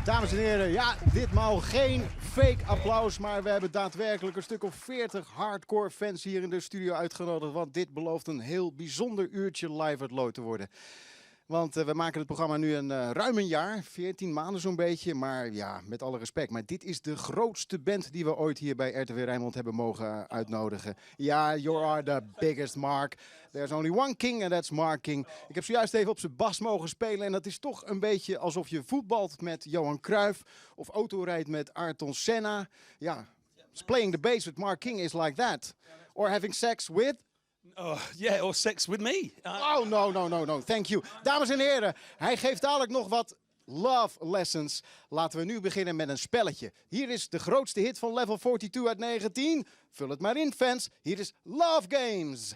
Dames en heren, ja, ditmaal geen fake applaus, maar we hebben daadwerkelijk een stuk of 40 hardcore fans hier in de studio uitgenodigd, want dit belooft een heel bijzonder uurtje live uit Lloyd te worden. Want we maken het programma nu ruim een jaar, 14 maanden zo'n beetje, maar ja, met alle respect. Maar dit is de grootste band die we ooit hier bij RTW Rijnmond hebben mogen uitnodigen. Ja, you are the biggest Mark. There's only one king and that's Mark King. Ik heb zojuist even op zijn bas mogen spelen en dat is toch een beetje alsof je voetbalt met Johan Cruijff of autorijdt met Ayrton Senna. Ja, playing the bass with Mark King is like that. Or having sex with... Oh, yeah, or sex with me. Oh, no, thank you. Dames en heren, hij geeft dadelijk nog wat love lessons. Laten we nu beginnen met een spelletje. Hier is de grootste hit van Level 42 uit 19. Vul het maar in, fans. Hier is Love Games.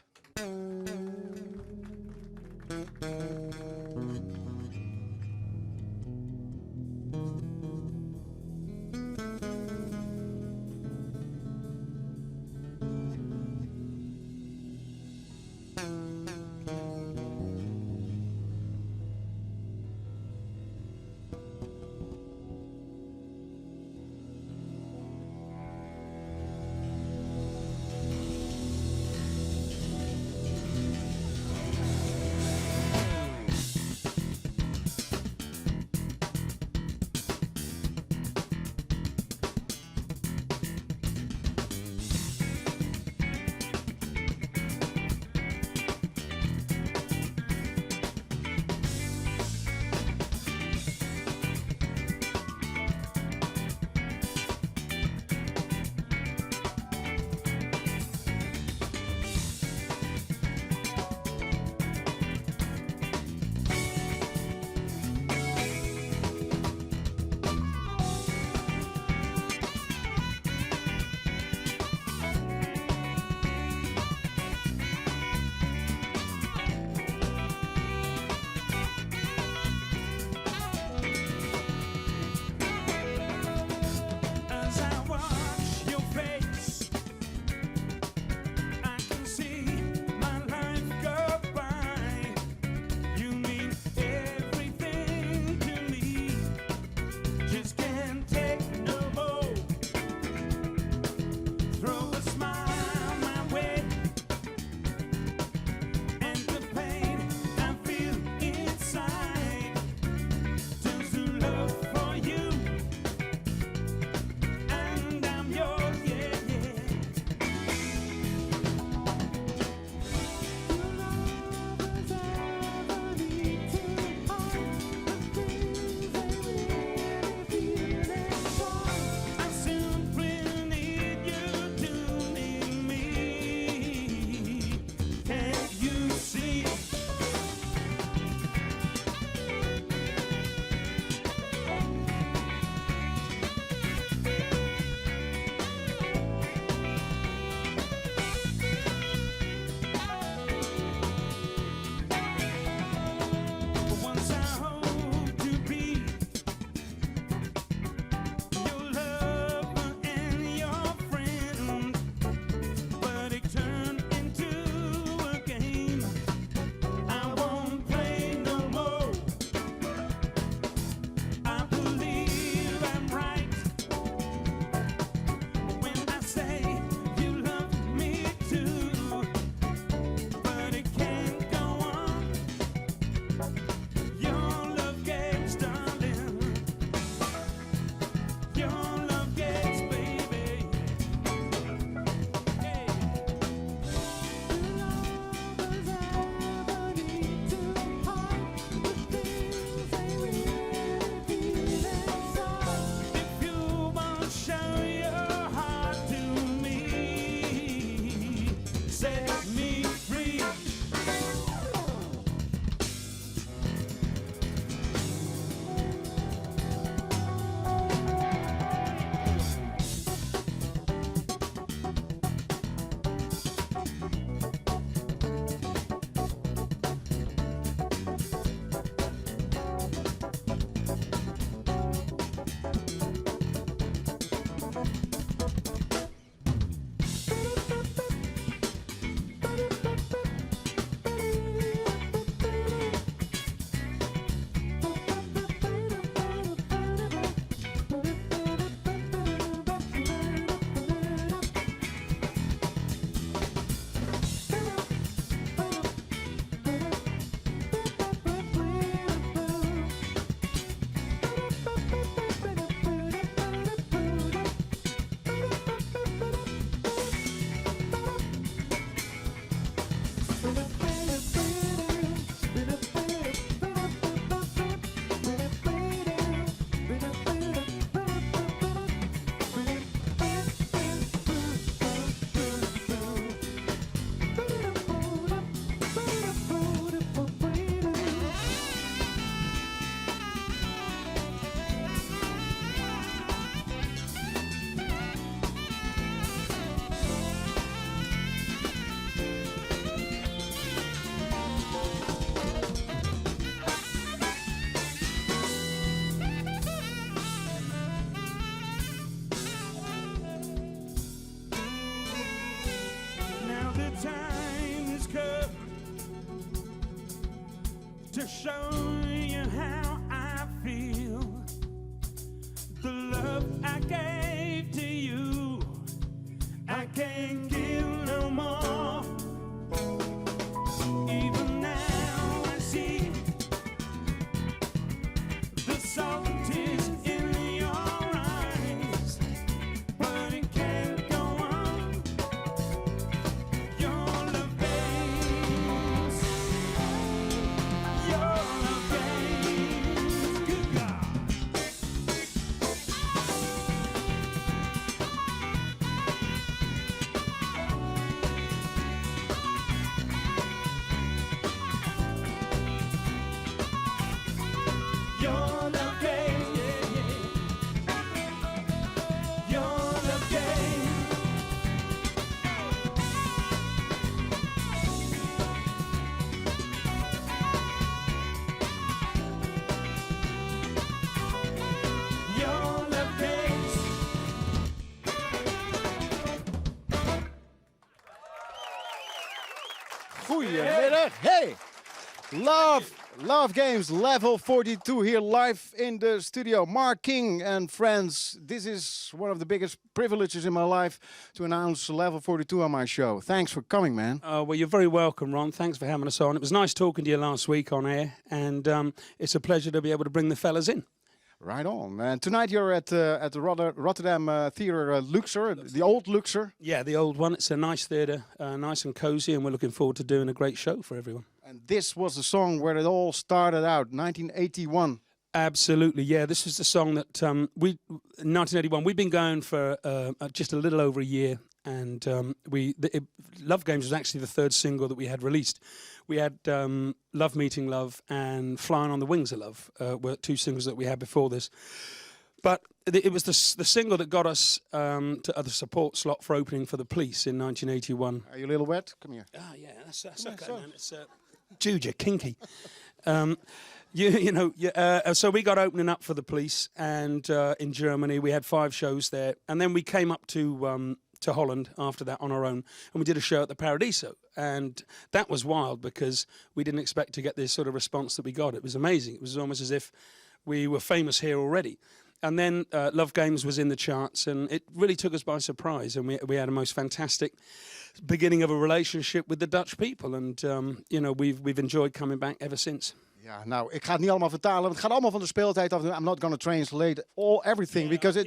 to show you how I feel. The love I gave to you, I can't give no more. Even now I see the salt is in your eyes, but it can't go on. Your love games, your love games, good God. Your love games, yeah, yeah. Your love games. Your love games. Goedemiddag. Hey! Love Games, level 42 here live in the studio. Mark King and friends, this is one of the biggest privileges in my life to announce level 42 on my show. Thanks for coming, man. Well, you're very welcome, Ron. Thanks for having us on. It was nice talking to you last week on air, and it's a pleasure to be able to bring the fellas in. Right on. And tonight you're at the Rotterdam Theatre Luxor, the old Luxor. Yeah, the old one. It's a nice theatre, nice and cosy, and we're looking forward to doing a great show for everyone. And this was the song where it all started out, 1981. Absolutely, yeah. This is the song that 1981. We've been going for just a little over a year, and Love Games was actually the third single that we had released. We had Love Meeting Love and Flying on the Wings of Love were two singles that we had before this. But it was the single that got us to the support slot for opening for the Police in 1981. Are you a little wet? Come here. Ah, yeah, that's Yeah, okay, so- man. It's Juja, kinky. So we got opening up for the Police, and in Germany we had 5 shows there, and then we came up to Holland after that on our own, and we did a show at the Paradiso, and that was wild because we didn't expect to get this sort of response that we got. It was amazing. It was almost as if we were famous here already. And then Love Games was in the charts, and it really took us by surprise. And we had a most fantastic beginning of a relationship with the Dutch people, and we've enjoyed coming back ever since. Ja, nou, ik ga het niet allemaal vertalen. Want het gaat allemaal van de speeltijd af. I'm not going to translate everything because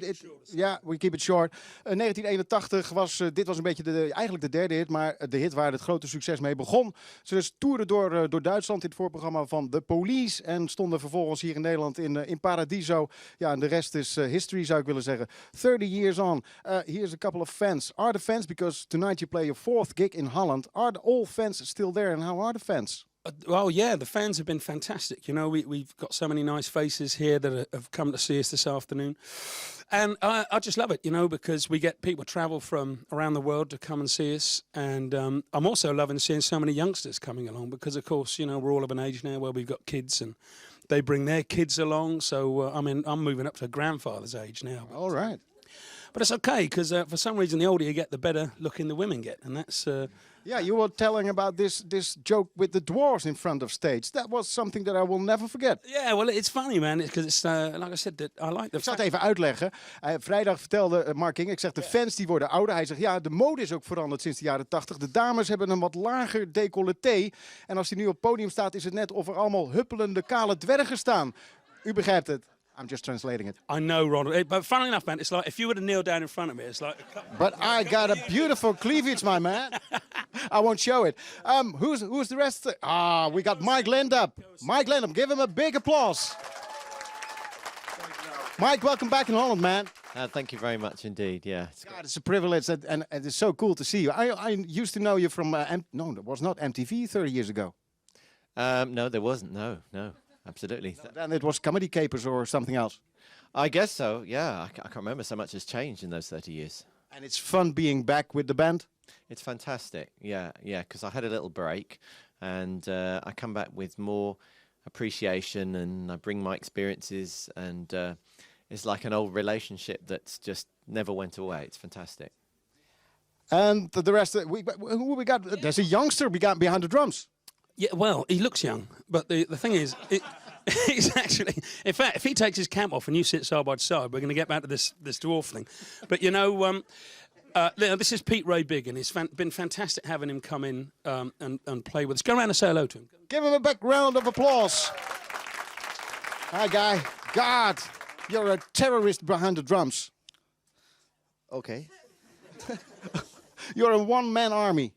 we keep it short. 1981 was dit was een beetje eigenlijk de derde hit, maar de hit waar het grote succes mee begon. Ze dus toerden door Duitsland in het voorprogramma van The Police en stonden vervolgens hier in Nederland in Paradiso. Ja, en de rest is history, zou ik willen zeggen. 30 years on. Here's a couple of fans. Are the fans, because tonight you play your 4th gig in Holland, are all fans still there, and how are the fans? Well, yeah, the fans have been fantastic. You know, we've got so many nice faces here that have come to see us this afternoon. And I just love it, you know, because we get people travel from around the world to come and see us. And I'm also loving seeing so many youngsters coming along because, of course, you know, we're all of an age now where we've got kids and they bring their kids along. So, I'm moving up to grandfather's age now. All right. But it's okay because for some reason the older you get, the better looking the women get. And that's... Yeah, you were telling about this joke with the dwarves in front of stage. That was something that I will never forget. Yeah, well, it's funny, man. Because it's like I said, that I like the. Ik zal het even uitleggen. Vrijdag vertelde Mark King, ik zeg de fans die worden ouder. Hij zegt ja, de mode is ook veranderd sinds de jaren 80. De dames hebben een wat lager decolleté. En als hij nu op het podium staat, is het net of er allemaal huppelende kale dwergen staan. U begrijpt het. I'm just translating it. I know, Ronald. But funnily enough, man, it's like if you were to kneel down in front of me, it's like... But I got a beautiful cleavage, my man. I won't show it. Who's the rest? We got Mike Lindup. Mike Lindup, give him a big applause. Mike, welcome back in Holland, man. Thank you very much indeed, yeah. God, it's a privilege and it's so cool to see you. I used to know you from, no, that was not MTV 30 years ago. No, there wasn't, no. Absolutely. Then it was Comedy Capers or something else. I guess so, yeah. I can't remember, so much has changed in those 30 years. And it's fun being back with the band? It's fantastic, yeah, because I had a little break and I come back with more appreciation and I bring my experiences and it's like an old relationship that's just never went away. It's fantastic. And the rest, who we got? There's a youngster behind the drums. Yeah, well, he looks young, but the thing is, he's actually. In fact, if he takes his cap off and you sit side by side, we're going to get back to this dwarf thing. But you know, this is Pete Ray Big, and it's been fantastic having him come in and play with us. Go around and say hello to him. Give him a big round of applause. Hi, guy. God, you're a terrorist behind the drums. Okay. You're a one-man army.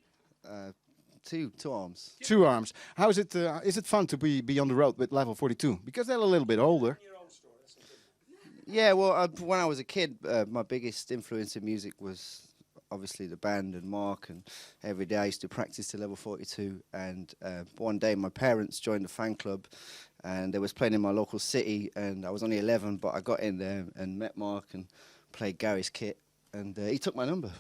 Two arms. 2 arms. How is it? Is it fun to be on the road with Level 42? Because they're a little bit older. Yeah, well, when I was a kid, my biggest influence in music was obviously the band and Mark, and every day I used to practice to Level 42, and one day my parents joined a fan club, and they was playing in my local city, and I was only 11, but I got in there and met Mark and played Gary's kit, and he took my number.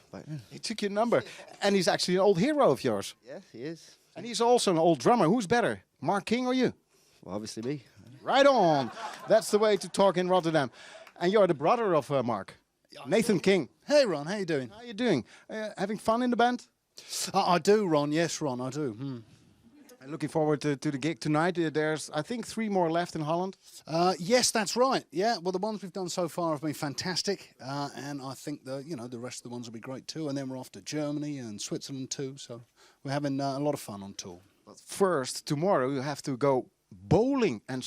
He took your number, and he's actually an old hero of yours. Yeah, he is. And he's also an old drummer. Who's better, Mark King or you? Well, obviously me. Right on. That's the way to talk in Rotterdam. And you're the brother of Mark, Nathan King. Hey, Ron, how you doing? How you doing? Having fun in the band? I do, Ron. Yes, Ron, I do. I'm looking forward to the gig tonight. There's, I think, 3 more left in Holland. Yes, that's right. Yeah, well, the ones we've done so far have been fantastic, and I think the rest of the ones will be great too. And then we're off to Germany and Switzerland too. So we're having a lot of fun on tour. But first, tomorrow you have to go bowling and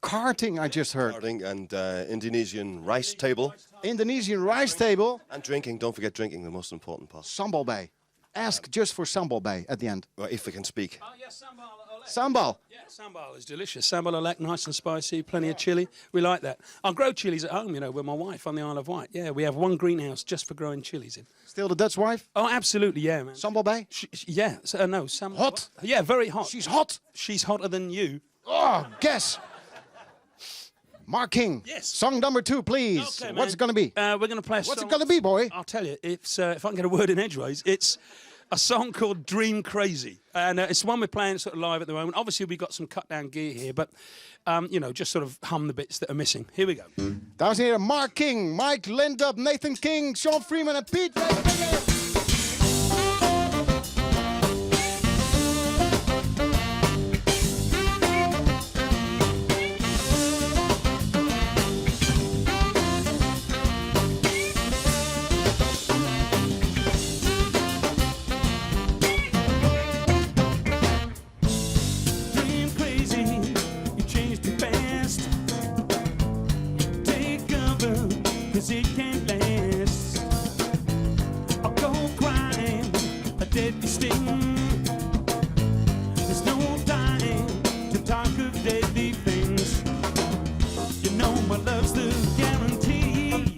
karting. I just heard. Karting and Indonesian rice table. Indonesian rice table. And drinking. Don't forget drinking, the most important part. Sambal bay. Ask just for sambal bay at the end. Well, if we can speak. Oh, yes, sambal. Sambal. Yeah, sambal is delicious. Sambal elect, nice and spicy, plenty of chilli. We like that. I grow chilies at home, with my wife on the Isle of Wight. Yeah, we have one greenhouse just for growing chilies in. Still the Dutch wife? Oh, absolutely, yeah, man. Sambal bay? Yeah, no, sambal. Hot? Yeah, very hot. She's hot. She's hotter than you. Oh, guess. Mark King. Yes. Song number 2, please. Okay, What's it going to be? We're going to play a What's song. it going to be, boy? I'll tell you. It's if I can get a word in edgeways, it's a song called Dream Crazy. And it's the one we're playing sort of live at the moment. Obviously, we've got some cut-down gear here, but, just sort of hum the bits that are missing. Here we go. Dames en heren, Mark King, Mike Lindup, Nathan King, Sean Freeman en Pete Ray Big. It can't last. I'll go crying, a deadly sting. There's no dying to talk of deadly things. You know my love's the guarantee.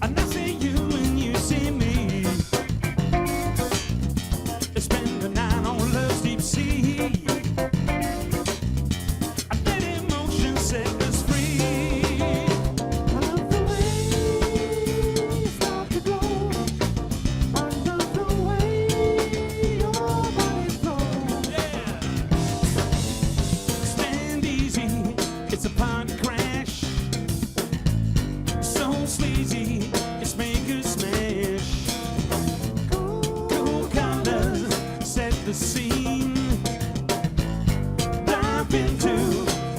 And I see you and you see me. Let's spend the night on love's deep sea. I let emotion set us free. The scene, dive into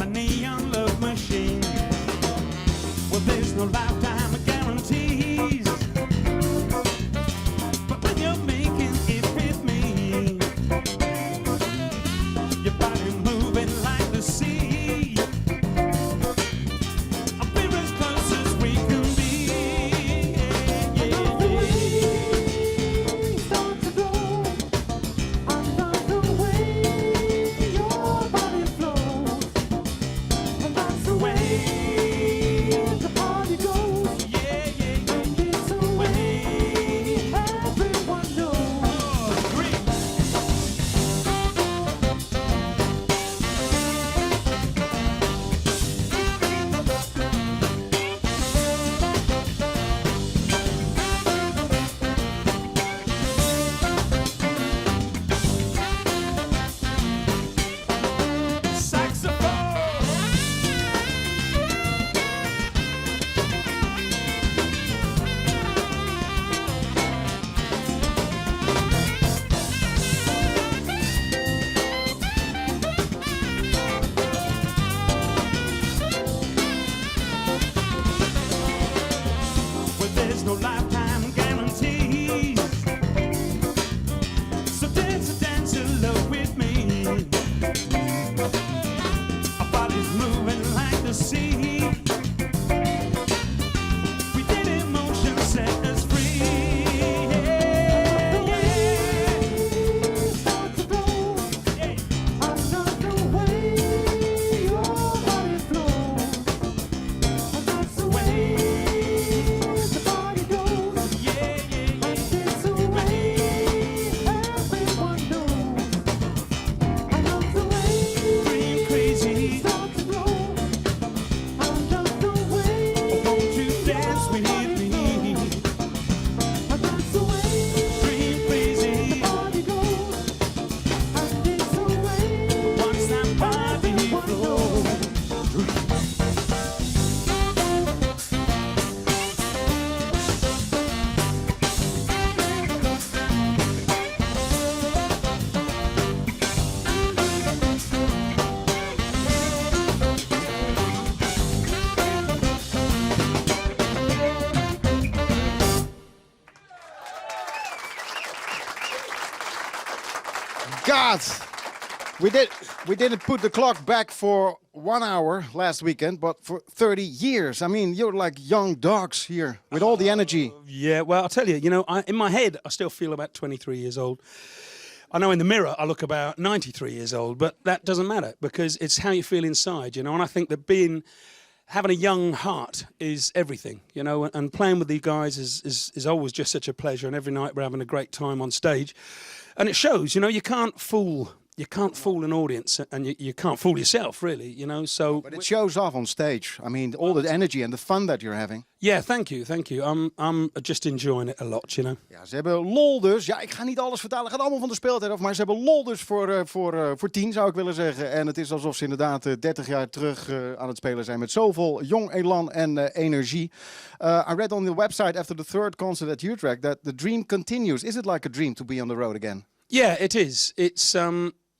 a neon love machine. Well, there's no lifetime of guarantees, but when you're making it with me, your body moving like the sea. We're as close as we can be. Go. God, we didn't put the clock back for 1 hour last weekend, but for 30 years. I mean, you're like young dogs here with all the energy. Yeah, well, I'll tell you, in my head, I still feel about 23 years old. I know in the mirror I look about 93 years old, but that doesn't matter because it's how you feel inside, and I think that having a young heart is everything, and playing with these guys is always just such a pleasure, and every night we're having a great time on stage. And it shows, you can't fool an audience, and you can't fool yourself, really, so... But it shows off on stage. I mean, all the energy and the fun that you're having. Yeah, thank you. I'm just enjoying it a lot, Ja, ze hebben lol dus. Ja, ik ga niet alles vertellen. Het gaat allemaal van de speeltijd af. Maar ze hebben lol dus voor 10, zou ik willen zeggen. En het is alsof ze inderdaad 30 jaar terug aan het spelen zijn. Met zoveel jong elan en energie. I read on the website after the third concert at Utrecht that the dream continues. Is it like a dream to be on the road again? Yeah, it is. It's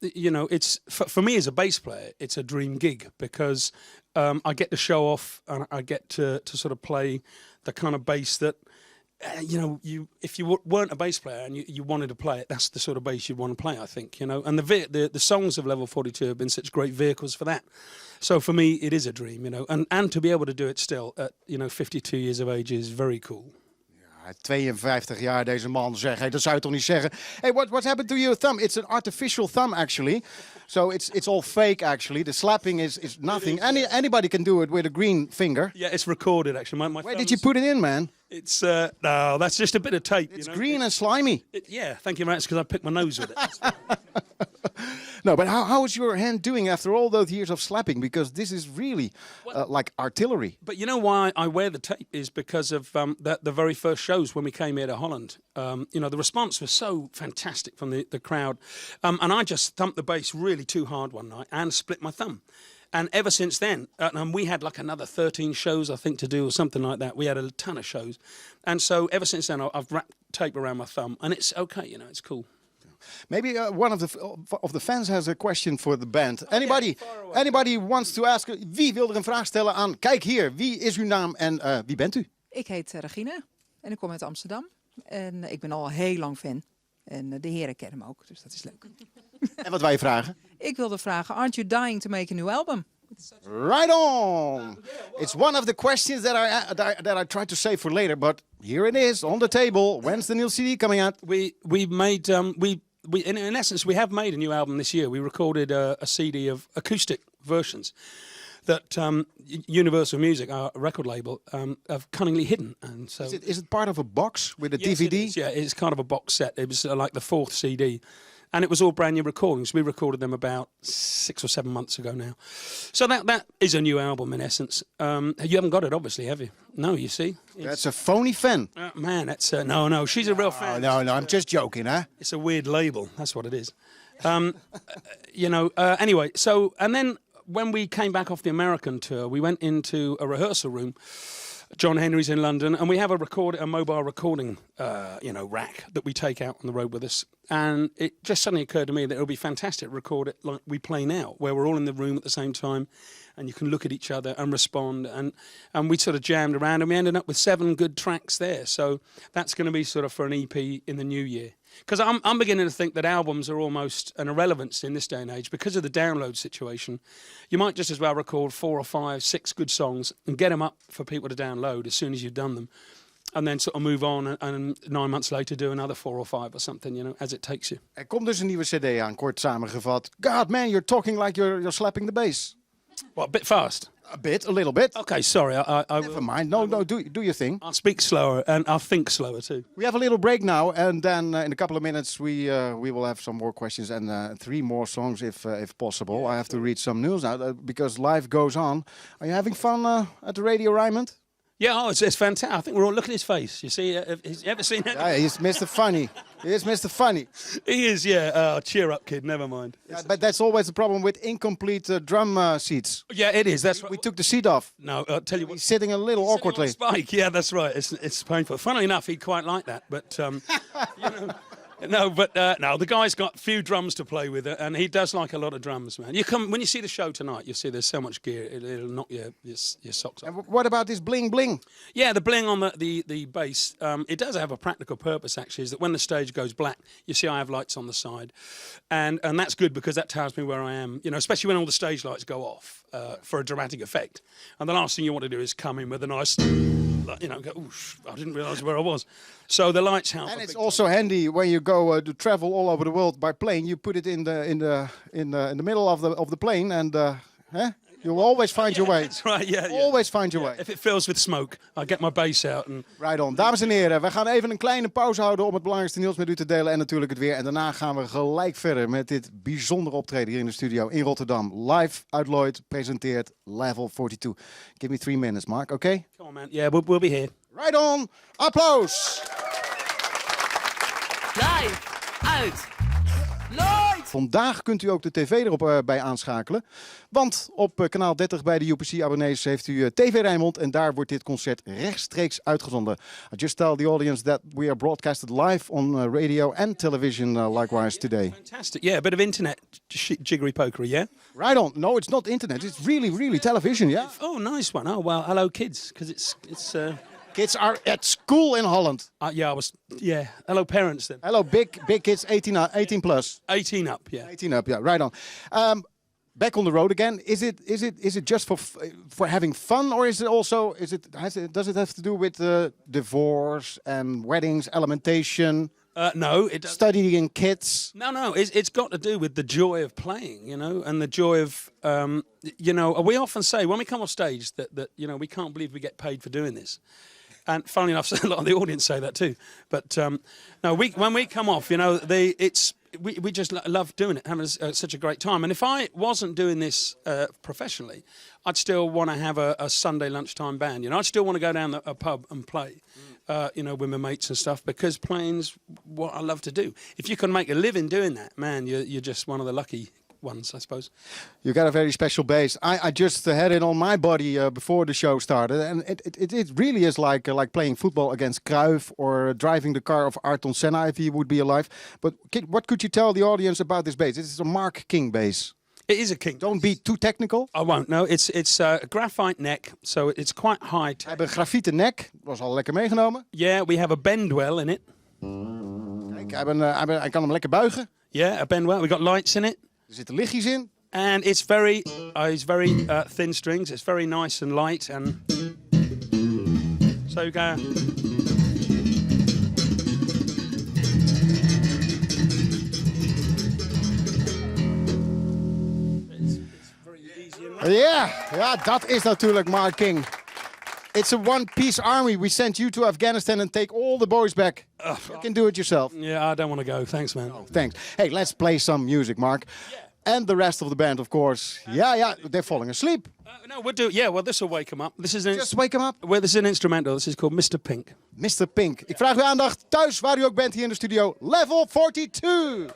it's for me as a bass player, it's a dream gig because I get to show off and I get to sort of play the kind of bass that if you weren't a bass player and you wanted to play it, that's the sort of bass you'd want to play, I think. And the songs of Level 42 have been such great vehicles for that. So for me, it is a dream, and to be able to do it still at 52 years of age is very cool. 52 jaar, deze man, zeg. Hey, dat zou je toch niet zeggen? Hey, what happened to your thumb? It's an artificial thumb, actually. So it's all fake, actually. The slapping is nothing. Anybody can do it with a green finger. Yeah, it's recorded, actually. Where did you put it in, man? It's no, that's just a bit of tape. It's green and slimy. Yeah, thank you, Matt, because I picked my nose with it. No, but how is your hand doing after all those years of slapping? Because this is really like artillery. But you know why I wear the tape is because of the very first shows when we came here to Holland. The response was so fantastic from the crowd. And I just thumped the bass really too hard one night and split my thumb. And ever since then, we had like another 13 shows, I think, to do or something like that. We had a ton of shows. And so ever since then, I've wrapped tape around my thumb. And it's okay, it's cool. Maybe one of the fans has a question for the band. Anybody wants to ask? Wie wil er een vraag stellen aan? Kijk hier, wie is uw naam en wie bent u? Ik heet Regine en ik kom uit Amsterdam. En ik ben al heel lang fan. En de heren kennen me ook, dus dat is leuk. En wat wij vragen? Ik wilde vragen, aren't you dying to make a new album? Right on! It's one of the questions that I tried to save for later, but here it is on the table. When's the new CD coming out? We made in essence we have made a new album this year. We recorded a CD of acoustic versions that Universal Music, our record label, have cunningly hidden. And so is it part of a box with a DVD? It is, yeah, it's kind of a box set. It was like the 4th CD. And it was all brand new recordings. We recorded them about 6 or 7 months ago now. So that is a new album in essence. You haven't got it, obviously, have you? No, you see. That's a phony fan. Man, that's no. She's a real fan. No, I'm just joking, huh? It's a weird label. That's what it is. Anyway, so and then when we came back off the American tour, we went into a rehearsal room. John Henry's in London, and we have a mobile recording, rack that we take out on the road with us. And it just suddenly occurred to me that it would be fantastic to record it like we play now, where we're all in the room at the same time, and you can look at each other and respond. And we sort of jammed around, and we ended up with 7 good tracks there. So that's going to be sort of for an EP in the new year. Because I'm beginning to think that albums are almost an irrelevance in this day and age because of the download situation. You might just as well record 4 or 5, 6 good songs and get them up for people to download as soon as you've done them. And then sort of move on and 9 months later do another 4 or 5 or something, as it takes you. Er komt dus een nieuwe CD aan, kort samengevat. God, man, you're talking like you're slapping the bass. What, a bit fast? A little bit. Okay, sorry. Never mind. No, do your thing. I'll speak slower and I'll think slower too. We have a little break now, and then in a couple of minutes we will have some more questions and 3 more songs if possible. I have to read some news now because life goes on. Are you having fun at the Radio Ryman? Yeah, it's fantastic. I think we're all looking at his face. You see, you ever seen that? Yeah, he's Mr. Funny. He is Mr. Funny. He is, yeah. Cheer up, kid. Never mind. Yeah, but that's always the problem with incomplete drum seats. Yeah, it is. That's right. We took the seat off. No, I'll tell you what. He's sitting a little awkwardly. Spike. Yeah, that's right. It's painful. Funnily enough, he'd quite like that. But No, but no, the guy's got a few drums to play with, and he does like a lot of drums, man. When you see the show tonight, you'll see there's so much gear, it'll knock your socks off. And what about this bling bling? Yeah, the bling on the bass, it does have a practical purpose, actually, is that when the stage goes black, you see I have lights on the side. And that's good because that tells me where I am, especially when all the stage lights go off for a dramatic effect. And the last thing you want to do is come in with a nice, go, oof, I didn't realise where I was. So the lights help. And it's also handy when you go to travel all over the world by plane. You put it in the middle of the plane, and you'll always find your way. That's right, yeah. Always find your way. If it fills with smoke, I get my bass out. And Right on. Dames en heren, we gaan even een kleine pauze houden om het belangrijkste nieuws met u te delen en natuurlijk het weer. En daarna gaan we gelijk verder met dit bijzondere optreden hier in de studio in Rotterdam. Live uit Lloyd presenteert Level 42. Give me 3 minutes, Mark, okay? Come on, man. Yeah, we'll be here. Right on. Applaus. Live uit Lloyd. Vandaag kunt u ook de tv erop bij aanschakelen. Want op kanaal 30 bij de UPC-abonnees heeft u TV Rijnmond. En daar wordt dit concert rechtstreeks uitgezonden. I just tell the audience that we are broadcasted live on radio and television likewise today. Fantastic. Yeah, a bit of internet jiggery pokery, yeah? Right on. No, it's not internet. It's really television, yeah? Oh, nice one. Oh, well, hello, kids, because it's Kids are at school in Holland. yeah. Hello, parents, then. Hello, big kids, 18 plus. 18 up, yeah. 18 up, yeah, right on. Back on the road again. Is it just for having fun, or is it also does it have to do with divorce and weddings, alimentation? No, it doesn't. Studying kids. No, it's got to do with the joy of playing, and the joy of, we often say when we come off stage that we can't believe we get paid for doing this. And funnily enough, a lot of the audience say that too. But no, when we come off, we just love doing it, having such a great time. And if I wasn't doing this professionally, I'd still want to have a Sunday lunchtime band. I'd still want to go down a pub and play, with my mates and stuff, because playing's what I love to do. If you can make a living doing that, man, you're just one of the lucky ones, I suppose. You got a very special bass. I just had it on my body before the show started, and it really is like playing football against Cruyff or driving the car of Ayrton Senna if he would be alive. But what could you tell the audience about this bass? It's a Mark King bass. It is a King. Don't be too technical. I won't. No, it's a graphite neck, so it's quite high. We hebben een grafieten nek. Was al lekker meegenomen. Yeah, we have a bendwell in it. Kijk, hij kan hem lekker buigen. Yeah, a bendwell. We got lights in it. Er zitten lichtjes in. And it's very thin strings. It's very nice and light, and so you go. Ja, dat is natuurlijk Mark King. It's a one-piece army. We send you to Afghanistan and take all the boys back. You can do it yourself. Yeah, I don't want to go. Thanks, man. Oh, thanks. Hey, let's play some music, Mark. Yeah. And the rest of the band, of course. Yeah, they're falling asleep. No, we'll do it. Yeah, well, this will wake them up. Just wake them up. Well, this is an instrumental. This is called Mr. Pink. Mr. Pink. Ik vraag uw aandacht thuis, waar u ook bent hier in de studio. Level 42.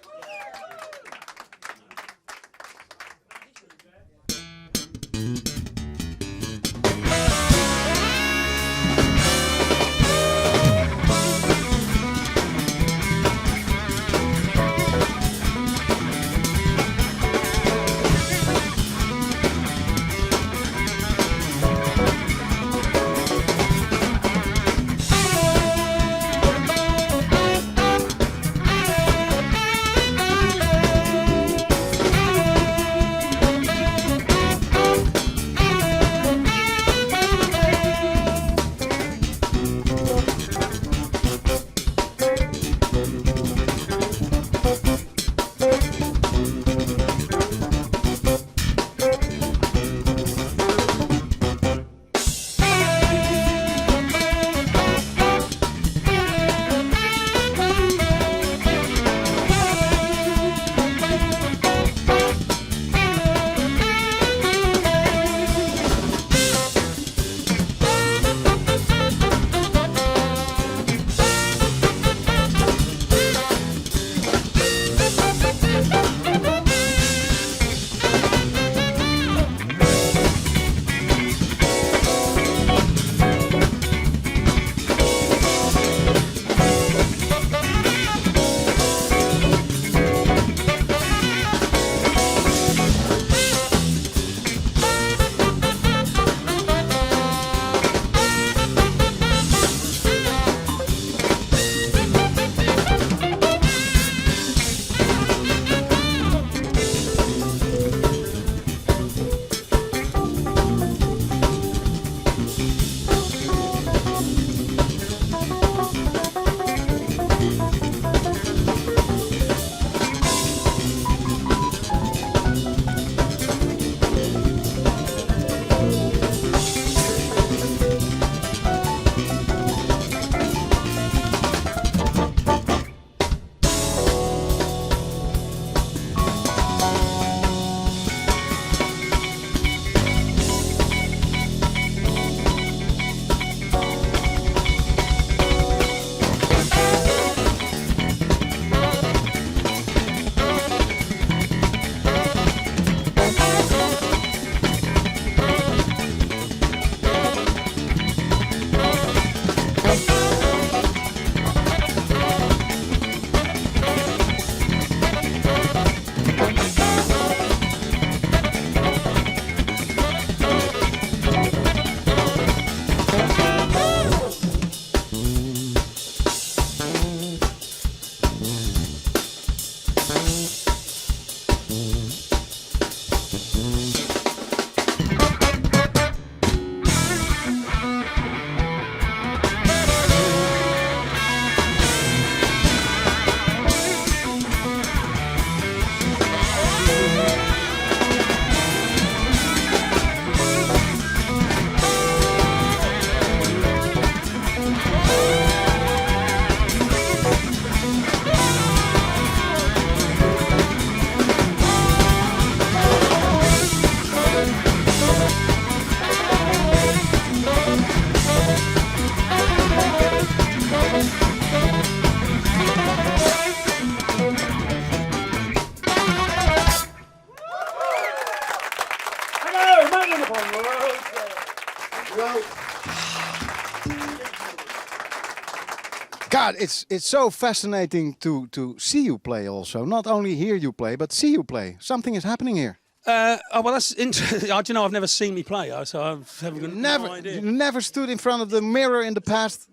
God, it's so fascinating to see you play also. Not only hear you play, but see you play. Something is happening here. Oh, well, that's interesting. I don't know. I've never seen me play, so I've got no idea. You never stood in front of the mirror in the past.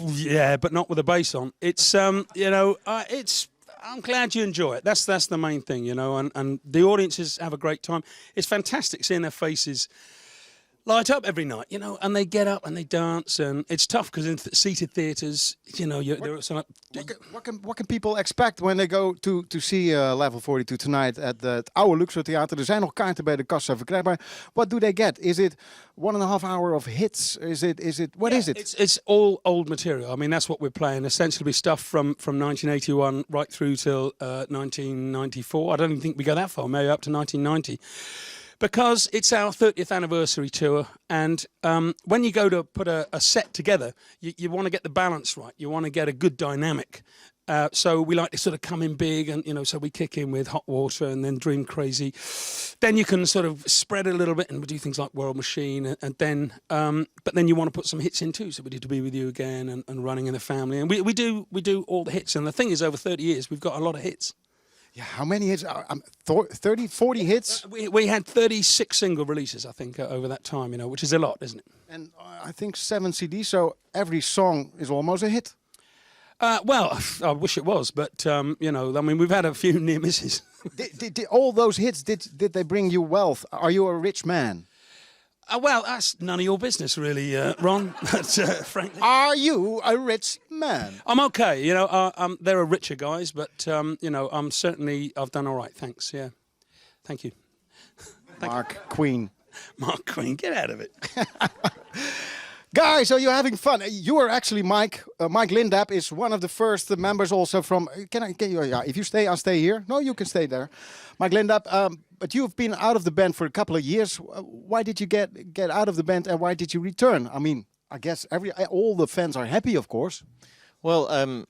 Yeah, but not with a bass on. It's it's. I'm glad you enjoy it. That's the main thing, and the audiences have a great time. It's fantastic seeing their faces light up every night, and they get up and they dance, and it's tough because in seated theatres, What can people expect when they go to see Level 42 tonight at the oude Luxor Theater? Er zijn nog kaarten bij de kassa verkrijgbaar. What do they get? Is it 1.5 hour of hits? Is it what is it? It's all old material. I mean, that's what we're playing. Essentially stuff from 1981 right through till 1994. I don't even think we go that far, maybe up to 1990. Because it's our 30th anniversary tour, and when you go to put a set together, you want to get the balance right. You want to get a good dynamic. So we like to sort of come in big, and so we kick in with Hot Water and then Dream Crazy. Then you can sort of spread it a little bit and we do things like World Machine, and then but then you want to put some hits in too. So we did To Be With You Again and Running in the Family, and we do all the hits. And the thing is, over 30 years, we've got a lot of hits. Yeah, how many hits? 30, 40 hits? We had 36 single releases, I think, over that time, which is a lot, isn't it? And I think 7 CDs, so every song is almost a hit. Well, I wish it was, but, I mean, we've had a few near misses. did all those hits, did they bring you wealth? Are you a rich man? Well, that's none of your business, really, Ron. But, frankly, are you a rich man? I'm okay. There are richer guys, but I've done all right. Thanks. Yeah, thank you. Mark Queen. Mark Queen, get out of it. Guys, are you having fun? You are actually Mike. Mike Lindap is one of the first members also from... Can I get you? Yeah, if you stay, I'll stay here. No, you can stay there. Mike Lindap, but you've been out of the band for a couple of years. Why did you get out of the band and why did you return? I mean, I guess all the fans are happy, of course. Well,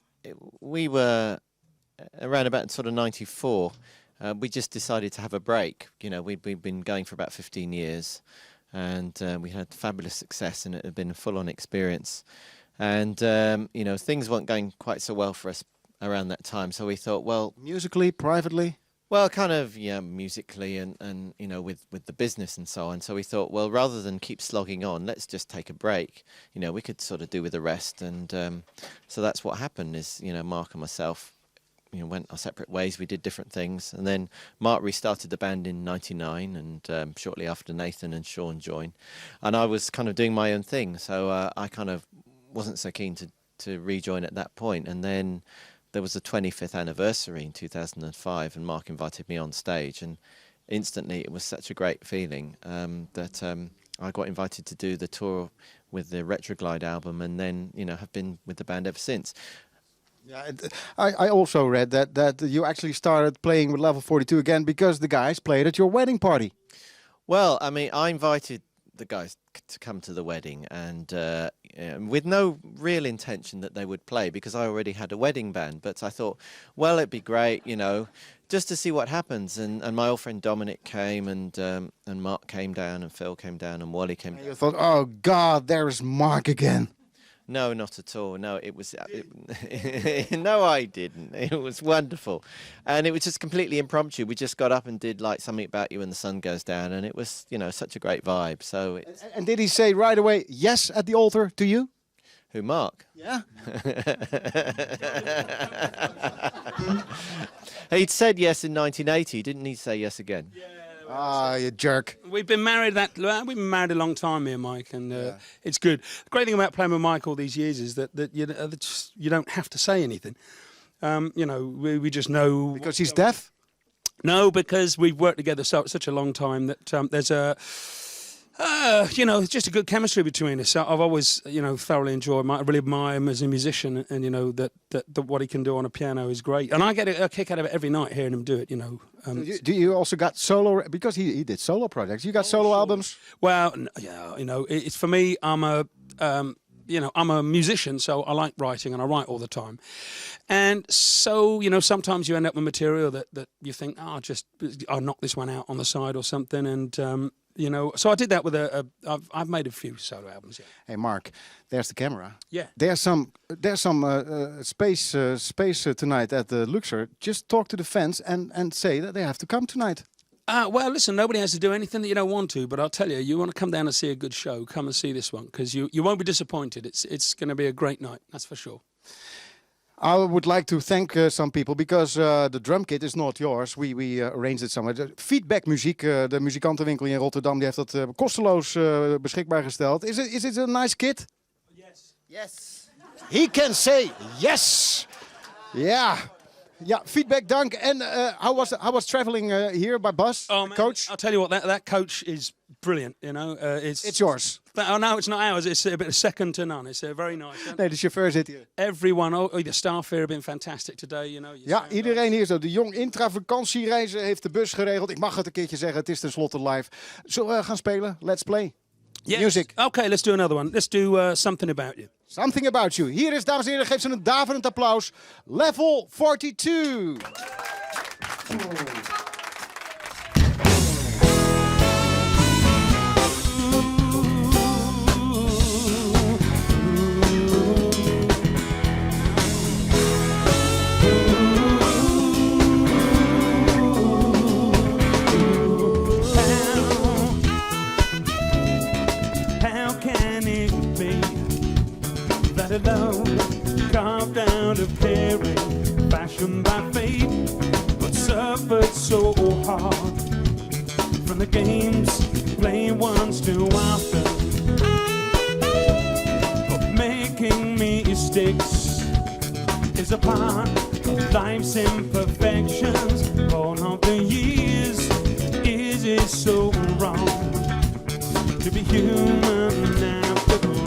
we were around about sort of 94. We just decided to have a break. We'd been going for about 15 years. And we had fabulous success, and it had been a full-on experience. And things weren't going quite so well for us around that time. So we thought, well, musically, privately, well, kind of, musically, and with the business and so on. So we thought, well, rather than keep slogging on, let's just take a break. We could sort of do with the rest. And so that's what happened. Is Mark and myself, went our separate ways. We did different things, and then Mark restarted the band in '99, and shortly after Nathan and Sean joined, and I was kind of doing my own thing, so I kind of wasn't so keen to rejoin at that point. And then there was the 25th anniversary in 2005, and Mark invited me on stage, and instantly it was such a great feeling that I got invited to do the tour with the Retroglide album, and then have been with the band ever since. Yeah, I also read that you actually started playing with Level 42 again because the guys played at your wedding party. Well, I mean, I invited the guys to come to the wedding, and with no real intention that they would play, because I already had a wedding band. But I thought, well, it'd be great, just to see what happens. And my old friend Dominic came, and Mark came down, and Phil came down, and Wally came down. You thought, oh God, there's Mark again. No, not at all. No, it was... no, I didn't. It was wonderful. And it was just completely impromptu. We just got up and did like Something About You When the Sun Goes Down, and it was, such a great vibe. So it's... And did he say right away yes at the altar to you? Who, Mark? Yeah. He'd said yes in 1980, didn't he say yes again? Yeah. Ah, you jerk. We've been married a long time, me and Mike, and it's good. The great thing about playing with Mike all these years is that you don't have to say anything. We just know. Because he's deaf? No, because we've worked together such a long time that there's just a good chemistry between us. I've always, thoroughly enjoyed him. I really admire him as a musician, and that what he can do on a piano is great. And I get a kick out of it every night hearing him do it. Do you also got solo? Because he did solo projects. You got solo albums? Well, yeah, it's for me. I'm a musician, so I like writing and I write all the time. And so, sometimes you end up with material that you think, I'll knock this one out on the side or something. And You know, so I did that with I've made a few solo albums. Yeah. Hey Mark, there's the camera. Yeah. There's some space tonight at the Luxor. Just talk to the fans and say that they have to come tonight. Well, listen, nobody has to do anything that you don't want to, but I'll tell you, you want to come down and see a good show, come and see this one, because you won't be disappointed. It's going to be a great night, that's for sure. I would like to thank some people because the drum kit is not yours. We arranged it somewhere. De Feedback Muziek, de muzikantenwinkel in Rotterdam, die heeft dat kosteloos beschikbaar gesteld. Is it a nice kit? Yes. Yes. He can say yes. Yeah. Yeah, feedback, dank. And how was traveling here by bus, Oh, man, coach? I'll tell you what, that coach is brilliant, you know. It's yours. Oh, no, it's not ours. It's a bit second to none. It's very nice. Nee, de chauffeur zit hier. Everyone, the staff here have been fantastic today, you know. Ja, iedereen hier zo. De Jong Intra vakantiereizen heeft de bus geregeld. Ik mag het een keertje zeggen, het is tenslotte live. Zullen we gaan spelen? Let's play. Yes. Music. Okay, let's do another one. Let's do Something About You. Something About You. Hier is, dames en heren, geef ze een daverend applaus. Level 42. A love carved out of caring, fashioned by fate, but suffered so hard from the games played once too often, but making mistakes is a part of life's imperfections. Born of the years, is it so wrong to be human after all?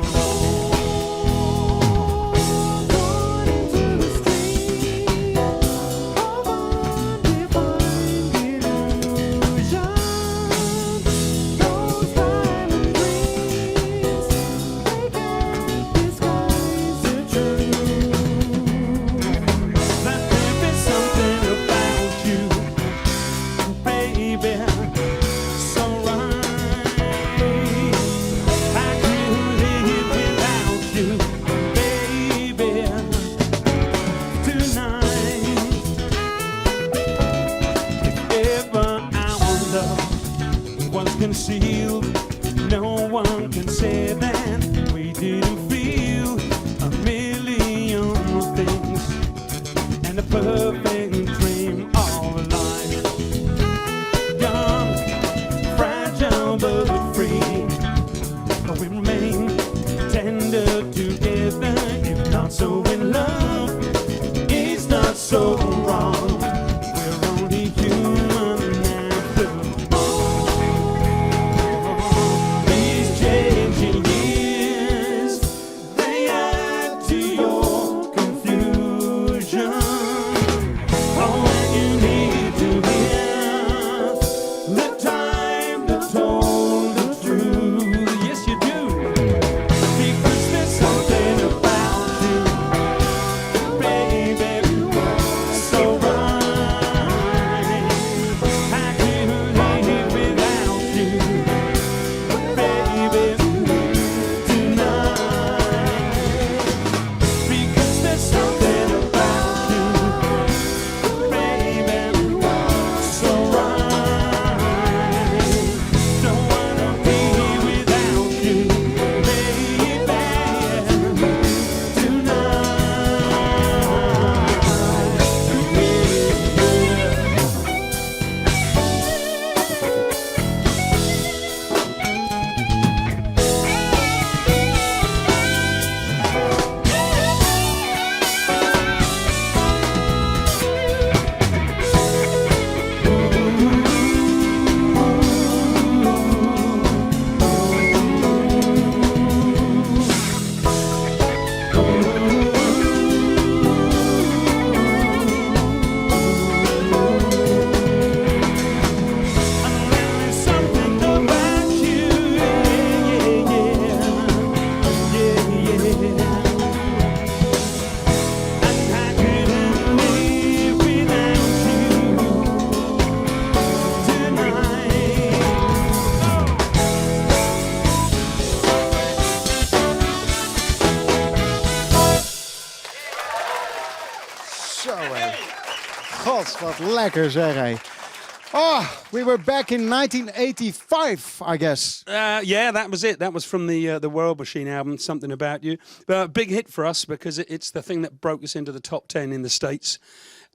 Concealed, no one can say that we didn't feel a million things and a perfect dream of life. Young, fragile but free, but we remain tender together. If not so in love, it's not so wrong. We're only human after all. Changing years. Wat lekker zeg hé. Oh, we were back in 1985, I guess. Yeah, that was it. That was from the World Machine album, Something About You. But big hit for us because it's the thing that broke us into the top 10 in the States.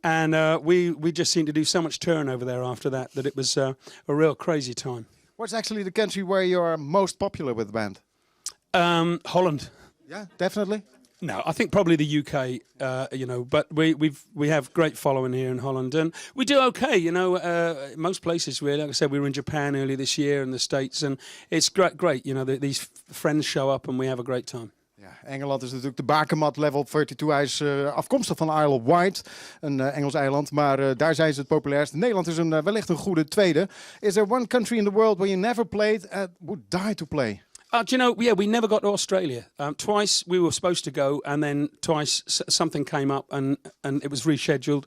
And we just seemed to do so much turnover there after that it was a real crazy time. What's actually the country where you're most popular with the band? Holland. Yeah, definitely. No, I think probably the UK, but we have great following here in Holland, and we do okay, most places really. Like I said, we were in Japan earlier this year and the States, and it's great, these friends show up and we have a great time. Ja, Engeland is natuurlijk de bakermat level 42. Hij is afkomstig van Isle of Wight, een Engels eiland, maar daar zijn ze het populairst. Nederland is wellicht een goede tweede. Is there one country in the world where you never played and would die to play? Do you know, yeah, we never got to Australia. Twice we were supposed to go, and then twice something came up and it was rescheduled.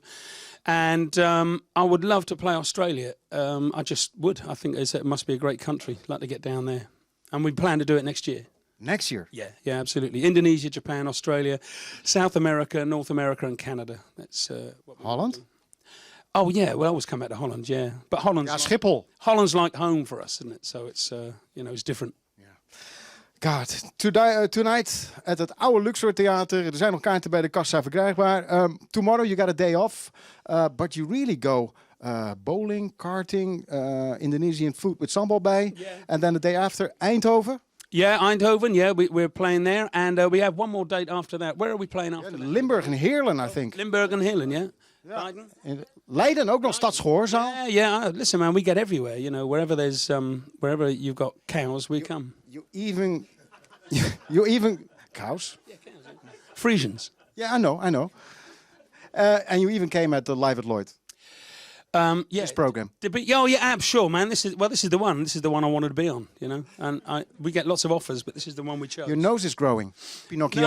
And I would love to play Australia. I just would. I think it must be a great country. I'd like to get down there. And we plan to do it next year. Next year? Yeah, absolutely. Indonesia, Japan, Australia, South America, North America and Canada. That's what Holland? Oh, yeah, we'll always come back to Holland, yeah. But Holland's, Ja, Schiphol. Holland's like home for us, isn't it? So it's, it's different. God, tonight at het oude Luxor Theater. Er zijn nog kaarten bij de kassa verkrijgbaar. Tomorrow you got a day off, but you really go bowling, karting, Indonesian food with sambal bij. Yeah. And then the day after, Eindhoven. Yeah, Eindhoven, yeah, we're playing there. And we have one more date after that. Where are we playing after that? Limburg en Heerlen, I think. Limburg and Heerlen, yeah. Leiden? Leiden ook nog, Stadsgehoorzaal. Yeah. Listen, man, we get everywhere. Wherever there's, wherever you've got cows, we come. You even cows? Yeah, cows. Frisians. Yeah, I know. And you even came at the Live at Lloyd. Yeah. This program. Sure, man. This is the one. This is the one I wanted to be on. And we get lots of offers, but this is the one we chose. Your nose is growing, Pinocchio.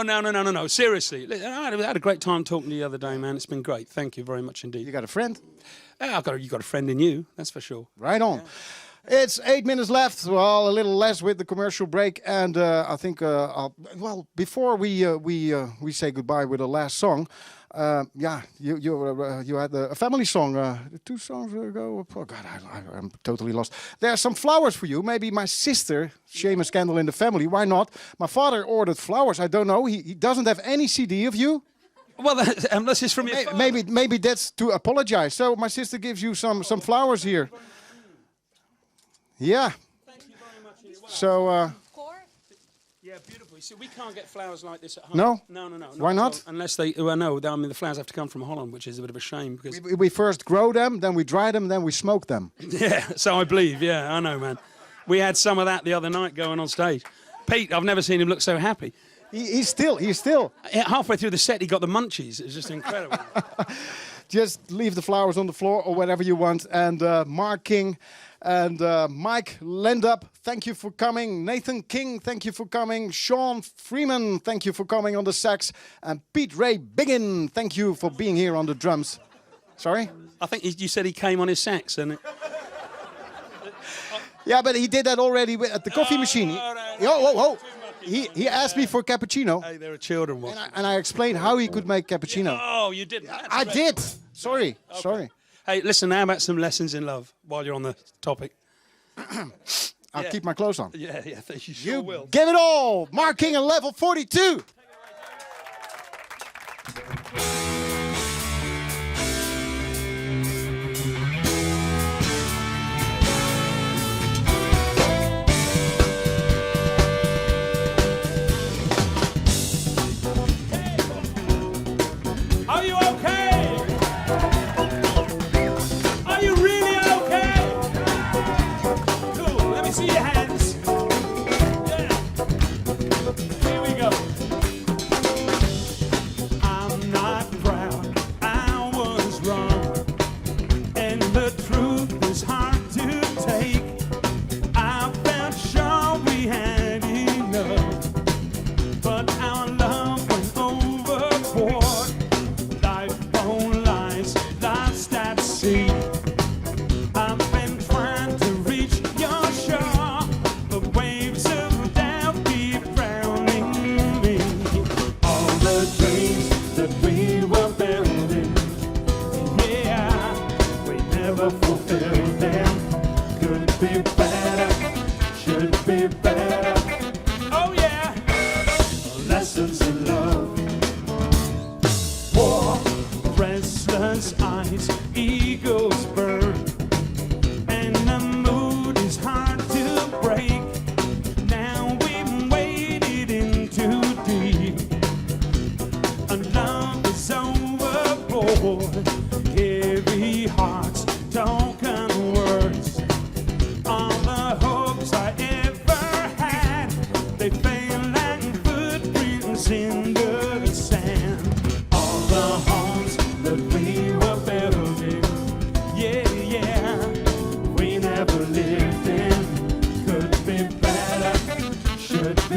No. Seriously, I had a great time talking to you the other day, man. It's been great. Thank you very much indeed. You got a friend? You got a friend in you. That's for sure. Right on. Yeah. It's 8 minutes left. Well, a little less with the commercial break, and I think before we say goodbye with the last song. You had a family song 2 songs ago. Oh God, I'm totally lost. There are some flowers for you. Maybe my sister, shame and scandal in the family. Why not? My father ordered flowers. I don't know. He doesn't have any CD of you. Well, unless it's from your father. Maybe that's to apologize. So my sister gives you some flowers here. Yeah. Thank you very much. So. Yeah, beautiful. You see, we can't get flowers like this at home. No? No. Why not? Unless they, the flowers have to come from Holland, which is a bit of a shame. Because we first grow them, then we dry them, then we smoke them. Yeah, so I believe. Yeah, I know, man. We had some of that the other night going on stage. Pete, I've never seen him look so happy. He's still. Halfway through the set, he got the munchies. It was just incredible. Just leave the flowers on the floor or whatever you want. And Mark King and Mike Lendup, thank you for coming. Nathan King, thank you for coming. Sean Freeman, thank you for coming on the sax. And Pete Ray Biggin, thank you for being here on the drums. Sorry? I think you said he came on his sax, and yeah, but he did that already at the coffee machine. Whoa. He asked me for cappuccino. Hey, there are children watching. And I explained how he could make cappuccino. Oh, you did. I did. Sorry. Hey, listen, how about some lessons in love while you're on the topic? I'll keep my clothes on. Yeah, you sure will. Give it all. Mark King and level 42. Are you okay? Are you really okay? Cool, let me see your hands. Yeah. Here we go. I'm not proud, I was wrong. And the truth is hard to take. I felt sure we had enough, but our love went overboard. Lost at sea. I've been trying to reach your shore.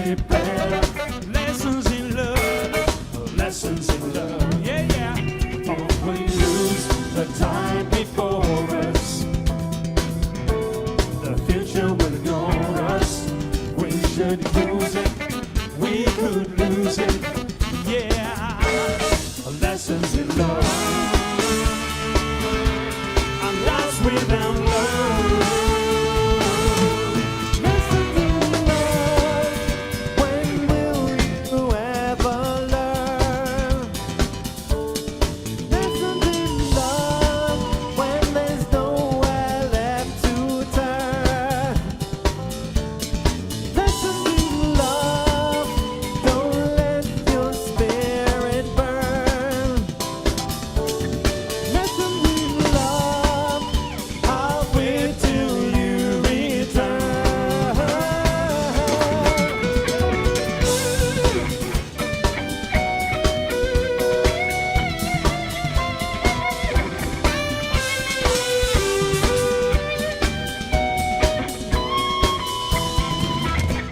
be better. Lessons in love, lessons in love, yeah, yeah. Oh, we lose the time before us. The future will ignore us. We should use it, we could lose it, yeah. Lessons in love. I'm lost without love. Lessons in love. When will you ever learn? Lessons in love. When there's nowhere left to turn. Lessons in love. Don't let your spirit burn. Lessons in love. I'll wait till you return.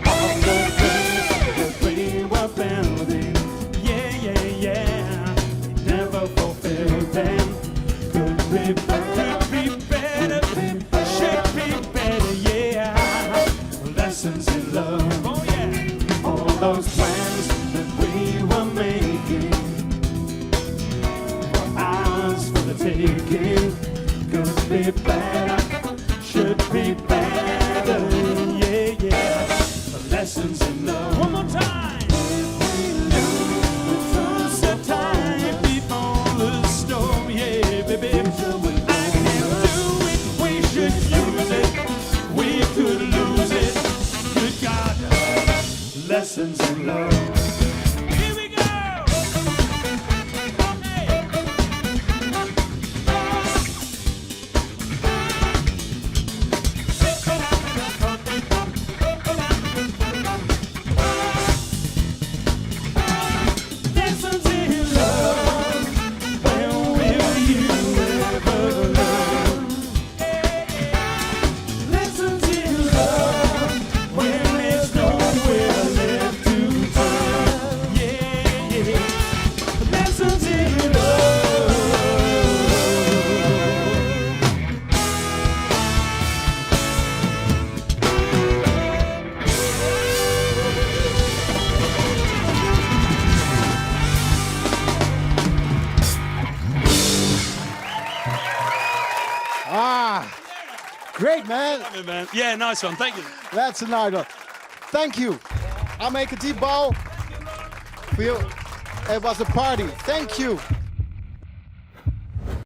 All the things that we were building, yeah, yeah, yeah, we never fulfilled them. Could be better, should be better, yeah. Lessons in love, oh yeah. All those plans that we were making were ours for the taking. Could be better, should be better, yeah, yeah. Lessons in love. One more time. Lose the time before the storm, yeah, baby. I can do it. We should use it. We could lose it. Good God. Lessons in love. Here we go. Lessons in love. When will you ever learn? Lessons in love. When there's nowhere left to turn. Yeah, yeah. Lessons in love. Ah, great, man. Man. Yeah, nice one. Thank you. That's a nice one. Thank you. I'll make a deep bow for you. It was a party. Thank you.